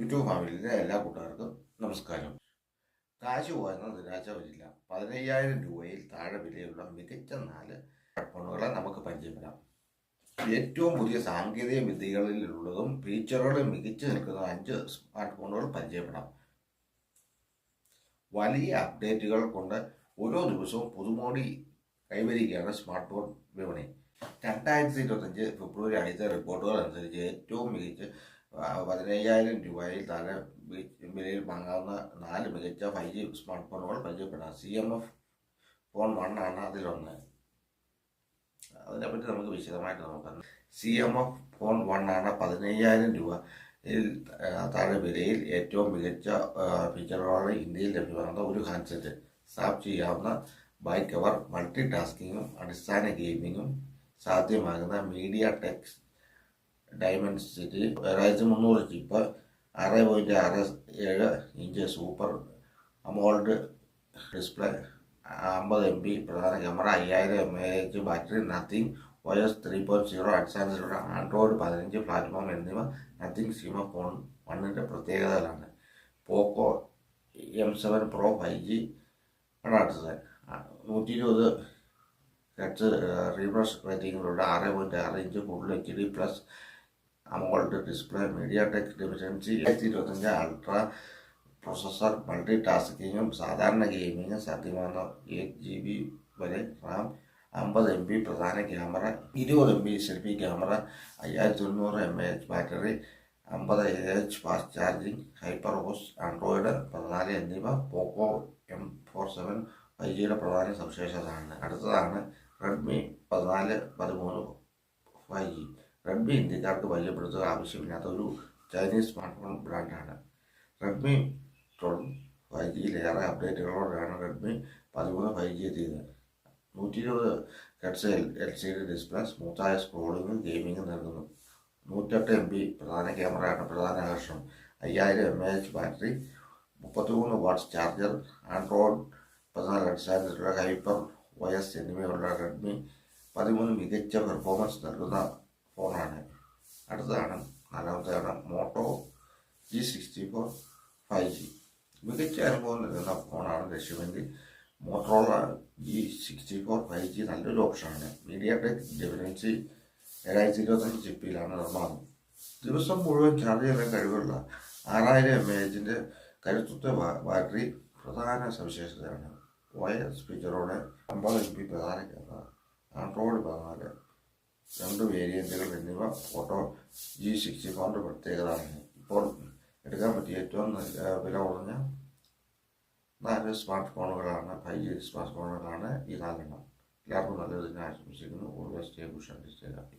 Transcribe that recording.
YouTube ഫാമിലിയിലെ എല്ലാ കൂട്ടുകാർക്കും നമസ്കാരം. കാശ് പോയെന്ന് നിരാശ വരില്ല. 15,000 രൂപയിൽ താഴെ വിലയുള്ള മികച്ച 4 സ്മാർട്ട് ഫോണുകളെ നമുക്ക് പരിചയപ്പെടാം. ഏറ്റവും പുതിയ സാങ്കേതിക വിദ്യകളിലുള്ളതും ഫീച്ചറുകളും മികച്ചു നിൽക്കുന്ന 5 സ്മാർട്ട് ഫോണുകൾ പരിചയപ്പെടാം. വലിയ അപ്ഡേറ്റുകൾ കൊണ്ട് ഓരോ ദിവസവും പുതുമോടി കൈവരിക്കുകയാണ് സ്മാർട്ട് ഫോൺ വിപണി. 2025 ഫെബ്രുവരി ആദ്യത്തെ റിപ്പോർട്ടുകൾ അനുസരിച്ച് ഏറ്റവും മികച്ച 15,000 രൂപയിൽ താഴെ വിലയിൽ വാങ്ങാവുന്ന 4 മികച്ച 5G സ്മാർട്ട് ഫോണുകൾ പരിചയപ്പെടാം. CMF ഫോൺ 1 ആണ് അതിലൊന്ന്. അതിനെപ്പറ്റി നമുക്ക് വിശദമായിട്ട് നോക്കാം. CMF ഫോൺ 1 ആണ് 15,000 രൂപ താഴെ വിലയിൽ ഏറ്റവും മികച്ച ഫീച്ചറുകളോടെ ഇന്ത്യയിൽ ലഭ്യമാകുന്ന ഒരു ഹാൻഡ്സെറ്റ്. സാപ്പ് ചെയ്യാവുന്ന ബാക്ക് കവർ, മൾട്ടി ടാസ്കിങ്ങും അടിസ്ഥാന ഗെയിമിങ്ങും സാധ്യമാകുന്ന MediaTek ഡയമൻസിറ്റി 1300 ചിപ്പ്, 6.67 inch super AMOLED display, 50 MB പ്രധാന camera, 5000 mAh battery, Nothing OS 3.0 അടിസ്ഥാനത്തിലുള്ള ആൻഡ്രോയിഡ് 15 പ്ലാറ്റ്ഫോം എന്നിവ നത്തിങ് CMF ഫോൺ 1ന്റെ പ്രത്യേകതകളാണ്. പോക്കോ M7 Pro 5G ആണ് അടുത്തത്. 120 ഹെർട്സ് റീഫ്രഷ് റേറ്റിംഗിലുള്ള 6.6 inch full HD plus AMOLED display, MediaTek Dimensity 2025 ultra processor, multi ടാസ്കിങ്ങും സാധാരണ ഗെയിമിങ്ങും സാധ്യമാകുന്ന 8GB വരെ റാം, 50 MB പ്രധാന camera, 20 MB selfie camera, 5900 mAh battery, 50 fast charging, HyperOS Android 14 എന്നിവ പോക്കോ M47 5Gയുടെ പ്രധാന സവിശേഷതയാണ്. അടുത്തതാണ് റെഡ്മി 14-13 5G. റെഡ്മി ഇന്ത്യക്കാർക്ക് പരിചയപ്പെടുത്തുക ആവശ്യമില്ലാത്ത ഒരു ചൈനീസ് സ്മാർട്ട് ഫോൺ ബ്രാൻഡാണ്. റെഡ്മി 12 5Gയിലേറെ അപ്ഡേറ്റുകളോടെയാണ് റെഡ്മി 13 5G എത്തിയത്. 120 ഹെർട്സ് LCD ഡിസ്പ്ലേ, സ്മൂത്തായ സ്ക്രോളിങ്ങും ഗെയിമിങ്ങും നൽകുന്നു. 108 MB പ്രധാന ക്യാമറയാണ് പ്രധാന ആകർഷണം. 5000 mAh battery, 33 watts charger, Android 14 അടിസ്ഥാനത്തിലുള്ള HyperOS എന്നിവയുള്ള റെഡ്മി 13 മികച്ച പെർഫോമൻസ് നൽകുന്ന ഫോണാണ്. അടുത്തതാണ് നാലാമത്തേതാണ് മോട്ടോ G64 5G. മികച്ച അനുഭവം നൽകുന്ന ഫോണാണ് ലക്ഷ്യമെങ്കിൽ മോട്ടോറോള G64 5G നല്ലൊരു ഓപ്ഷനാണ്. MediaTek Dimensity 2025 ചിപ്പിലാണ് നിർമ്മാണം. ദിവസം മുഴുവൻ ചാർജ് ചെയ്യാൻ കഴിവുള്ള 6000 mAh കരുത്തുറ്റ ബാറ്ററി പ്രധാന സവിശേഷതയാണ്. OS ഫീച്ചറോടെ 50 MB പ്രധാന ക്യാമറ, ആൻഡ്രോയിഡ് 14 2 വേരിയന്റുകൾ എന്നിവ ഫോട്ടോ G64 പ്രത്യേകതയാണ്. ഇപ്പോൾ എടുക്കാൻ പറ്റിയ ഏറ്റവും വില കുറഞ്ഞ 4 സ്മാർട്ട് ഫോണുകളാണ് 5G സ്മാർട്ട് ഫോണുകളാണ് ഈ 4 എണ്ണം. എല്ലാവർക്കും നല്ലൊരു ദിനം ആശംസിക്കുന്നു. Always stay Bush and stay happy.